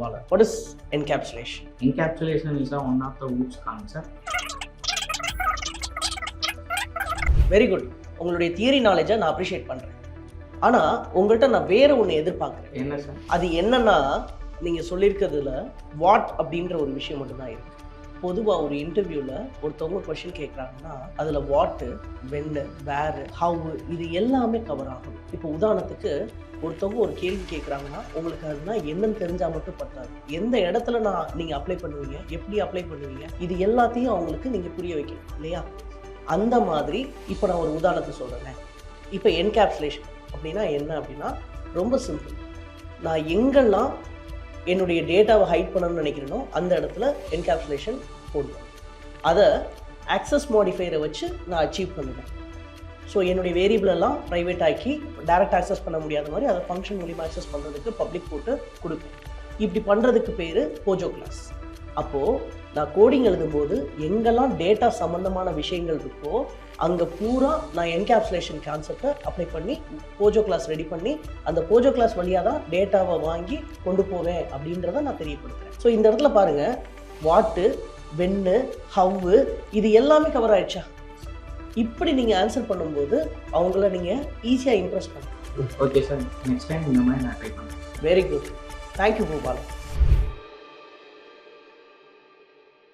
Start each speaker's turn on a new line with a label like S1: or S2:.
S1: Bala. What is encapsulation?
S2: Encapsulation is one of the Woods concept.
S1: Very good. உங்களுடைய theory நாலேஜை நான் appreciate பண்ணுறேன். ஆனால் உங்கள்கிட்ட நான் வேற ஒன்று எதிர்பார்க்குறேன்.
S2: என்ன சார்? அது
S1: என்னன்னா நீங்கள் சொல்லியிருக்கிறதுல வாட் அப்படின்ற ஒரு விஷயம் மட்டும்தான் இருக்குது. பொதுவாக ஒரு இன்டர்வியூவில் ஒருத்தவங்க கொஷின் கேட்குறாங்கன்னா அதில் வாட்டு, வென்னு, வேறு, ஹவு இது எல்லாமே கவர் ஆகும். இப்போ உதாரணத்துக்கு ஒருத்தவங்க ஒரு கேள்வி கேட்குறாங்கன்னா உங்களுக்கு அதுனா என்னன்னு தெரிஞ்சால் மட்டும் பத்தாது. எந்த இடத்துல நீங்கள் அப்ளை பண்ணுவீங்க, எப்படி அப்ளை பண்ணுவீங்க, இது எல்லாத்தையும் அவங்களுக்கு நீங்கள் புரிய வைக்கணும் இல்லையா? அந்த மாதிரி இப்போ நான் ஒரு உதாரணத்தை சொல்கிறேன். இப்போ என்கேப்சுலேஷன் அப்படின்னா என்ன அப்படின்னா ரொம்ப சிம்பிள். நான் எங்கெல்லாம் என்னுடைய டேட்டாவை ஹைட் பண்ணணும்னு நினைக்கிறேனோ அந்த இடத்துல என்கேப்சுலேஷன் போடுவேன். அதை ஆக்சஸ் மாடிஃபையரை வச்சு நான் அச்சீவ் பண்ணுவேன். ஸோ என்னுடைய வேரியபிளெல்லாம் ப்ரைவேட் ஆக்கி டைரக்ட் ஆக்சஸ் பண்ண முடியாத மாதிரி அதை ஃபங்க்ஷன் மூலியமாக ஆக்சஸ் பண்ணுறதுக்கு பப்ளிக் போட்டு கொடுப்பேன். இப்படி பண்ணுறதுக்கு பேர் போஜோ கிளாஸ். அப்போது நான் கோடிங் எழுதும்போது எங்கெல்லாம் டேட்டா சம்மந்தமான விஷயங்கள் இருக்கோ அங்கே பூரா நான் என்கேப்சுலேஷன் கான்செப்டை அப்ளை பண்ணி போஜோ கிளாஸ் ரெடி பண்ணி அந்த போஜோ கிளாஸ் வழியாக தான் டேட்டாவை வாங்கி கொண்டு போவேன் அப்படின்றத நான் தெரியப்படுத்துகிறேன். ஸோ இந்த இடத்துல பாருங்கள், வாட்டு, வென்னு, ஹவ்வு இது எல்லாமே கவர் ஆயிடுச்சா? இப்படி நீங்கள் ஆன்சர் பண்ணும்போது அவங்கள நீங்கள் ஈஸியாக இம்ப்ரெஸ் பண்ணுங்க.
S2: ஓகே சார், நெக்ஸ்ட் டைம் இந்த மாதிரி நான் ட்ரை பண்ணுறேன்.
S1: Very good. தேங்க்யூ கோபால்.